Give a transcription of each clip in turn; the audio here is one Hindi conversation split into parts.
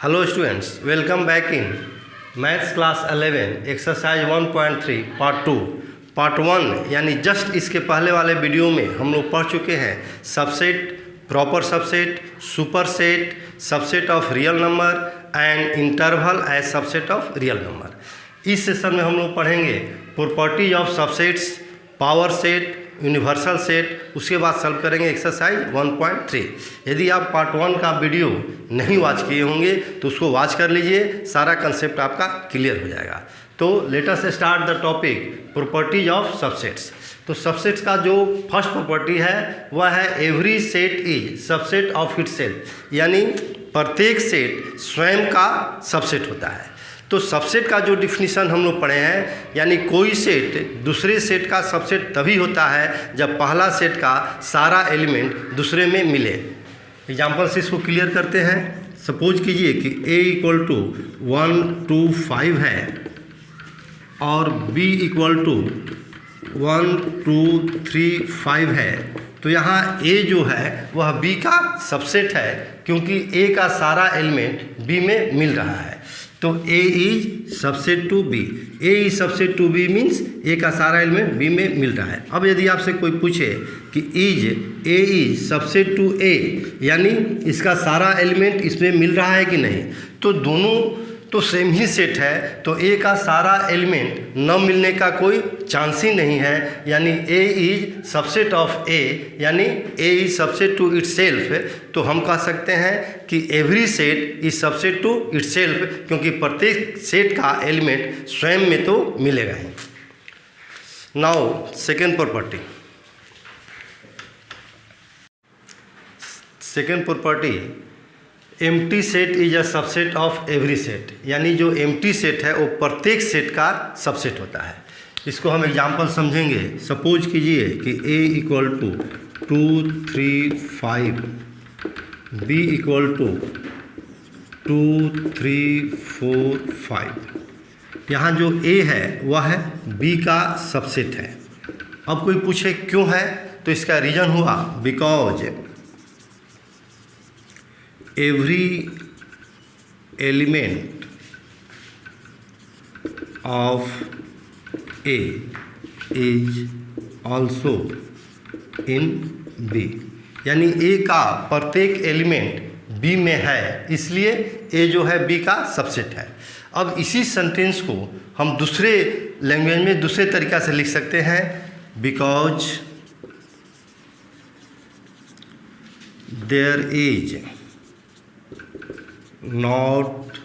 Hello students, welcome back in maths class 11 exercise 1.3 part 1 यानी जस्ट इसके पहले वाले वीडियो में हम लोग पढ़ चुके हैं subset, proper subset, superset, subset of real number and interval as subset of real number. इस सेशन में हम लोग पढ़ेंगे properties of subsets, power set, universal set. उसके बाद सॉल्व करेंगे एक्सरसाइज 1.3। यदि आप पार्ट 1 का वीडियो नहीं वॉच किए होंगे तो उसको वॉच कर लीजिए, सारा कंसेप्ट आपका क्लियर हो जाएगा। तो let us start the topic properties of subsets. तो सबसेट्स का जो फर्स्ट प्रॉपर्टी है वह है every set is subset of itself, यानी प्रत्येक सेट स्वयं का सबसेट होता है। तो सबसेट का जो डिफिनीशन हम लोग पढ़े हैं, यानी कोई सेट दूसरे सेट का सबसेट तभी होता है जब पहला सेट का सारा एलिमेंट दूसरे में मिले। एग्जाम्पल से इसको क्लियर करते हैं। सपोज कीजिए कि A इक्वल टू 1 2 5 है और B इक्वल टू 1 2 3 5 है। तो यहाँ A जो है वह B का सबसेट है, क्योंकि A का सारा एलिमेंट B में मिल रहा है। तो A is subset to B। A is subset to B means A का सारा एलिमेंट B में मिल रहा है। अब यदि आपसे कोई पूछे कि A is subset to A, यानी इसका सारा एलिमेंट इसमें मिल रहा है कि नहीं, तो दोनों तो सेम ही सेट है, तो A का सारा एलिमेंट न मिलने का कोई चांस ही नहीं है। यानी A is subset of A, is A is subset to इटसेल्फ। तो हम कह सकते हैं कि every set is subset to itself, क्योंकि प्रत्येक सेट का एलिमेंट स्वयं में तो मिलेगा ही। Now second property. Second property, empty set is a subset of every set, यानी जो एम्प्टी सेट है वो प्रत्येक सेट का सबसेट होता है। इसको हम एग्जांपल समझेंगे। सपोज कीजिए कि A equal to 2 3 5, B equal to 2 3 4 5। यहाँ जो A है वह है B का सबसेट है। अब कोई पूछे क्यों है, तो इसका रीज़न हुआ because every element of A is also in B, यानी A का प्रत्येक एलिमेंट B में है, इसलिए A जो है B का सबसेट है। अब इसी सेंटेंस को हम दूसरे लैंग्वेज में दूसरे तरीक़ा से लिख सकते हैं। Because there is not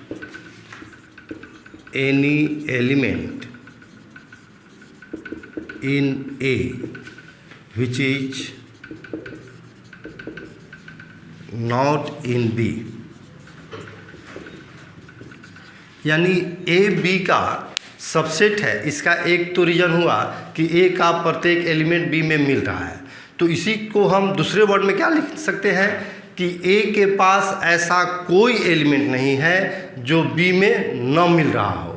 any element in A which is not in B, यानी A B का सबसेट है। इसका एक तो रीज़न हुआ कि A का प्रत्येक एलिमेंट B में मिल रहा है। तो इसी को हम दूसरे वर्ड में क्या लिख सकते हैं कि A के पास ऐसा कोई एलिमेंट नहीं है जो B में न मिल रहा हो,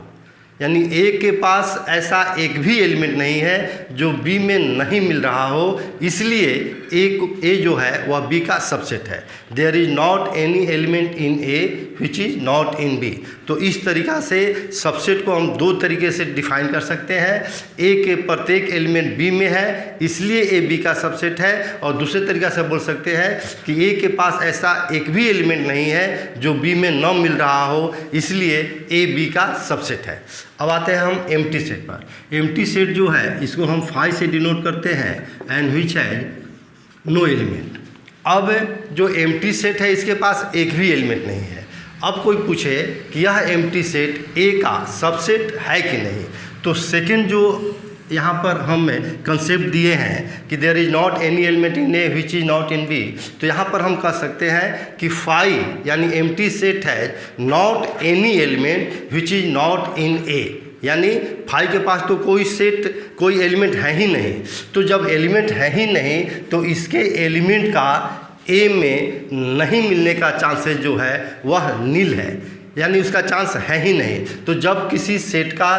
यानी A के पास ऐसा एक भी एलिमेंट नहीं है जो B में नहीं मिल रहा हो, इसलिए A जो है वह B का सबसेट है। There is not any element in A which is not in B। तो इस तरीक़ा से सबसेट को हम दो तरीके से डिफाइन कर सकते हैं। A के प्रत्येक एलिमेंट B में है, इसलिए A B का सबसेट है। और दूसरे तरीक़ा से बोल सकते हैं कि A के पास ऐसा एक भी एलिमेंट नहीं है जो B में न मिल रहा हो, इसलिए A B का सबसेट है। अब आते हैं हम एम्प्टी सेट पर। एम्प्टी सेट जो है इसको हम 5 से डिनोट करते हैं, एंड विच है नो एलिमेंट। अब जो एम्प्टी सेट है इसके पास एक भी एलिमेंट नहीं है। अब कोई पूछे कि यह एम्प्टी सेट A का सबसेट है कि नहीं, तो सेकंड जो यहाँ पर हम कंसेप्ट दिए हैं कि there is not any element in A which is not in B, तो यहाँ पर हम कह सकते हैं कि 5 यानी एम्प्टी सेट है not any element which is not in A, यानी 5 के पास तो कोई एलिमेंट है ही नहीं। तो जब एलिमेंट है ही नहीं तो इसके एलिमेंट का A में नहीं मिलने का चांसेस जो है वह नील है। यानी उसका चांस है ही नहीं। तो जब किसी सेट का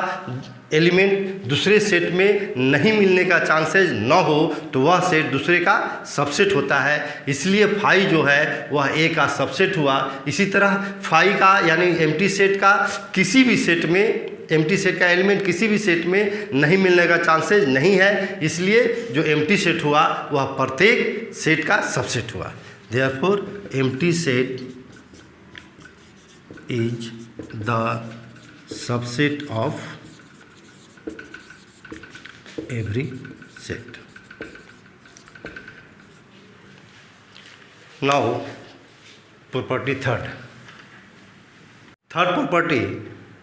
एलिमेंट दूसरे सेट में नहीं मिलने का चांसेस न हो तो वह सेट दूसरे का सबसेट होता है। इसलिए फाई जो है वह ए का सबसेट हुआ। इसी तरह फाई का यानी एम्प्टी सेट का किसी भी सेट में, एम्प्टी सेट का एलिमेंट किसी भी सेट में नहीं मिलने का चांसेस नहीं है। इसलिए जो एम्प्टी सेट हुआ वह प्रत्येक सेट का सबसेट हुआ। Therefore empty set is the subset of every set. Now property third property,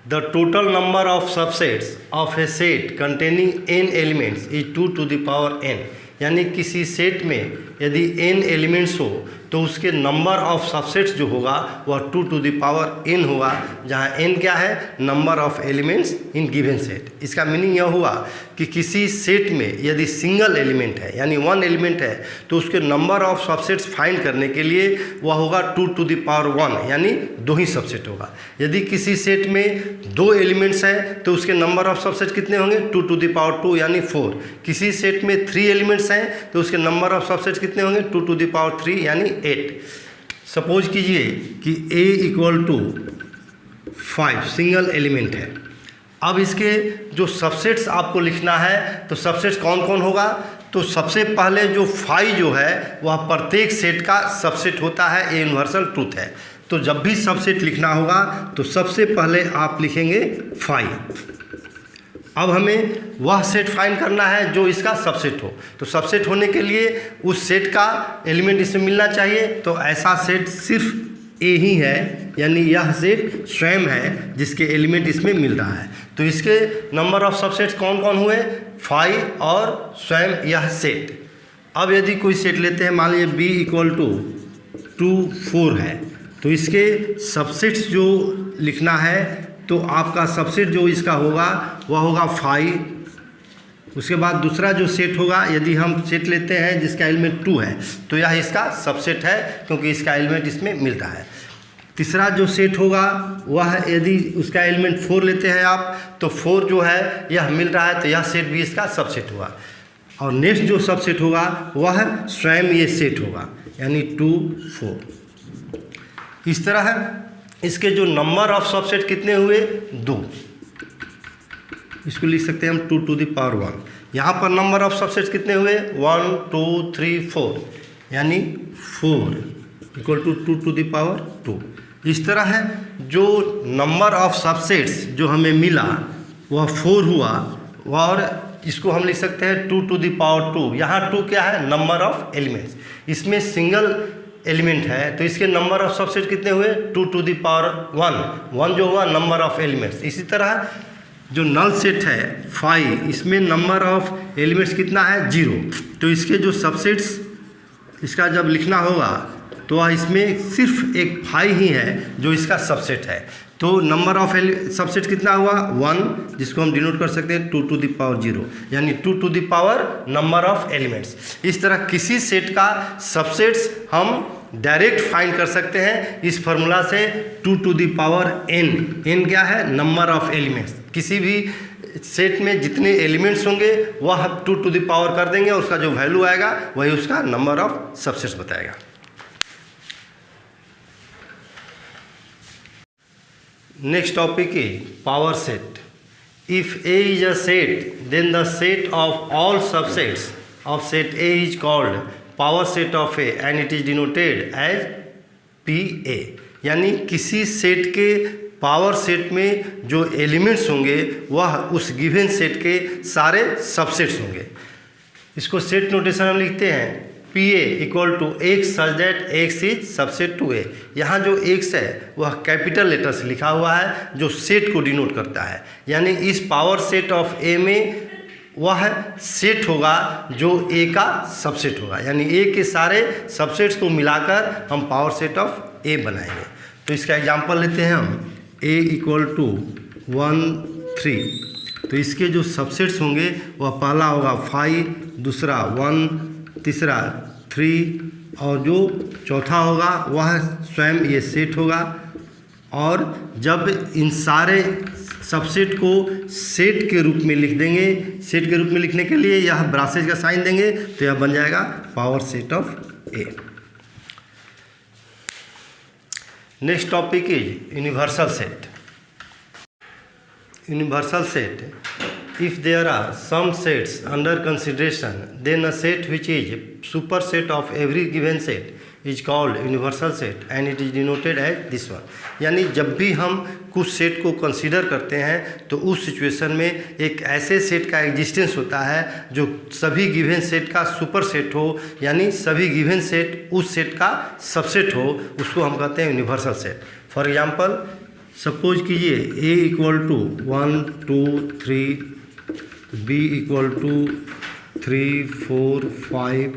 the total number of subsets of a set containing n elements is 2 to the power n। यानी किसी सेट में यदि n एलिमेंट्स हो तो उसके नंबर ऑफ सबसेट्स जो होगा वह 2 to the power n होगा, जहाँ n क्या है, number of elements in given set. इसका मीनिंग यह हुआ कि किसी सेट में यदि सिंगल एलिमेंट है यानी वन एलिमेंट है तो उसके नंबर ऑफ सबसेट्स फाइंड करने के लिए वह होगा 2 to the power 1 यानी 2 ही सबसेट होगा। यदि किसी सेट में 2 एलिमेंट्स हैं तो उसके नंबर ऑफ सबसेट कितने होंगे, 2 to the power 2 यानी 4। किसी सेट में 3 एलिमेंट्स हैं तो उसके नंबर ऑफ सबसेट्स कितने होंगे, 2 to the power 3 यानी 8। सपोज कीजिए कि a equal to 5 single element है। अब इसके जो सबसेट्स आपको लिखना है तो सबसेट्स कौन कौन होगा, तो सबसे पहले जो 5 जो है वह प्रत्येक सेट का सबसेट होता है, ये यूनिवर्सल ट्रूथ है। तो जब भी सबसेट लिखना होगा तो सबसे पहले आप लिखेंगे 5। अब हमें वह सेट फाइंड करना है जो इसका सबसेट हो। तो सबसेट होने के लिए उस सेट का एलिमेंट इसमें मिलना चाहिए। तो ऐसा सेट सिर्फ ए ही है, यानी यह सेट स्वयं है जिसके एलिमेंट इसमें मिल रहा है। तो इसके नंबर ऑफ सबसेट्स कौन कौन हुए, 5 और स्वयं यह सेट। अब यदि कोई सेट लेते हैं, मान लीजिए b इक्वल टू 2 4 है, तो इसके सबसेट्स जो लिखना है तो आपका सबसेट जो इसका होगा वह होगा 5। उसके बाद दूसरा जो सेट होगा, यदि हम सेट लेते हैं जिसका एलिमेंट 2 है तो यह इसका सबसेट है क्योंकि इसका एलिमेंट इसमें मिल रहा है। तीसरा जो सेट होगा वह यदि उसका एलिमेंट 4 लेते हैं आप तो 4 जो है यह मिल रहा है तो यह सेट भी इसका सबसेट हुआ। और नेक्स्ट जो सबसेट होगा वह स्वयं ये सेट होगा, यानी 2 4। इस तरह इसके जो नंबर ऑफ सबसेट कितने हुए, 2। इसको लिख सकते हैं हम 2 to the power 1। यहाँ पर नंबर ऑफ सबसेट्स कितने हुए, 1 2 3 4 यानी 4 equal to 2 to the power 2। इस तरह है जो नंबर ऑफ सबसेट्स जो हमें मिला वह 4 हुआ, और इसको हम लिख सकते हैं 2 to the power 2। यहाँ 2 क्या है, नंबर ऑफ एलिमेंट्स। इसमें सिंगल एलिमेंट है तो इसके नंबर ऑफ सबसेट कितने हुए, 2 to the power 1 जो हुआ नंबर ऑफ एलिमेंट्स। इसी तरह जो नल सेट है 5, इसमें नंबर ऑफ एलिमेंट्स कितना है, 0। तो इसके जो सबसेट्स इसका जब लिखना होगा तो इसमें सिर्फ एक 5 ही है जो इसका सबसेट है। तो नंबर ऑफ सबसेट कितना हुआ, 1, जिसको हम डिनोट कर सकते हैं 2 to the power 0 यानी 2 to the power number of elements. इस तरह किसी सेट का सबसेट्स हम डायरेक्ट फाइंड कर सकते हैं इस फॉर्मूला से, 2 to the power n क्या है, नंबर ऑफ एलिमेंट्स। किसी भी सेट में जितने एलिमेंट्स होंगे वह 2 to the power कर देंगे, उसका जो वैल्यू आएगा वही उसका नंबर ऑफ सबसेट्स बताएगा। Next topic is power set. If A is a set, then the set of all subsets of set A is called power set of A and it is denoted as PA। यानी किसी सेट के पावर सेट में जो एलिमेंट्स होंगे वह उस गिवन सेट के सारे सबसेट्स होंगे। इसको सेट नोटेशन हम लिखते हैं PA equal to x such that x is subset to A. यहाँ जो एक्स है वह कैपिटल लेटर से लिखा हुआ है जो सेट को डिनोट करता है, यानी इस पावर सेट ऑफ ए में वह सेट होगा जो ए का सबसेट होगा, यानी ए के सारे सबसेट्स को मिलाकर हम पावर सेट ऑफ ए बनाएंगे। तो इसका एग्जांपल लेते हैं हम, a इक्वल टू 1 3। तो इसके जो सबसेट्स होंगे वह पहला होगा 5, दूसरा 1, तीसरा 3 और जो चौथा होगा वह स्वयं ये सेट होगा। और जब इन सारे सबसेट को सेट के रूप में लिख देंगे, सेट के रूप में लिखने के लिए यह ब्रासेज का साइन देंगे तो यह बन जाएगा power set of A. Next topic is universal set. Universal set, if there are some sets under consideration, then a set which is superset of every given set is called universal set and it is denoted as this one। यानी जब भी हम कुछ सेट को कंसीडर करते हैं तो उस सिचुएशन में एक ऐसे सेट का एग्जिस्टेंस होता है जो सभी गिवन सेट का सुपर सेट हो, यानी सभी गिवन सेट उस सेट का सबसेट हो, उसको हम कहते हैं universal set. For example suppose कीजिए a equal to 1 2 3, b equal to 3 4 5,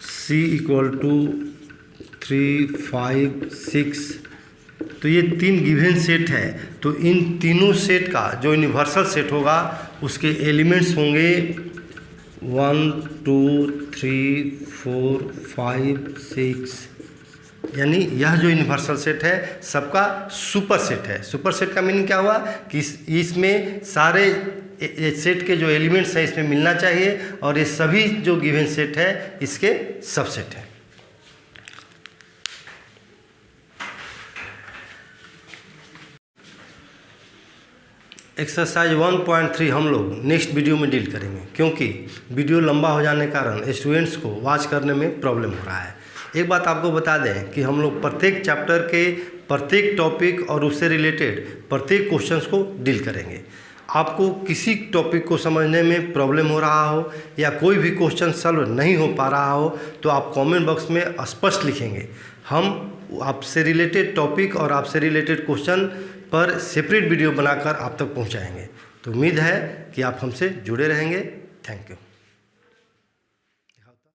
c equal to 3 5 6। तो ये तीन गिवन सेट है, तो इन तीनों सेट का जो यूनिवर्सल सेट होगा उसके एलिमेंट्स होंगे 1 2 3 4 5 6, यानी यह जो यूनिवर्सल सेट है सबका सुपर सेट है। सुपर सेट का मीनिंग क्या हुआ कि इसमें सारे सेट के जो एलिमेंट्स हैं इसमें मिलना चाहिए और ये सभी जो गिवन सेट है इसके सबसेट है। एक्सरसाइज 1.3 हम लोग नेक्स्ट वीडियो में डील करेंगे, क्योंकि वीडियो लंबा हो जाने के कारण स्टूडेंट्स को वॉच करने में प्रॉब्लम हो रहा है। एक बात आपको बता दें कि हम लोग प्रत्येक चैप्टर के प्रत्येक टॉपिक और उससे रिलेटेड प्रत्येक क्वेश्चंस को डील करेंगे। आपको किसी टॉपिक को समझने में प्रॉब्लम हो रहा हो या कोई भी क्वेश्चन सॉल्व नहीं हो पा रहा हो तो आप कमेंट बॉक्स में स्पष्ट लिखेंगे। हम आपसे रिलेटेड टॉपिक और आपसे रिलेटेड क्वेश्चन पर सेपरेट वीडियो बनाकर आप तक पहुंचाएंगे। तो उम्मीद है कि आप हमसे जुड़े रहेंगे। Thank you.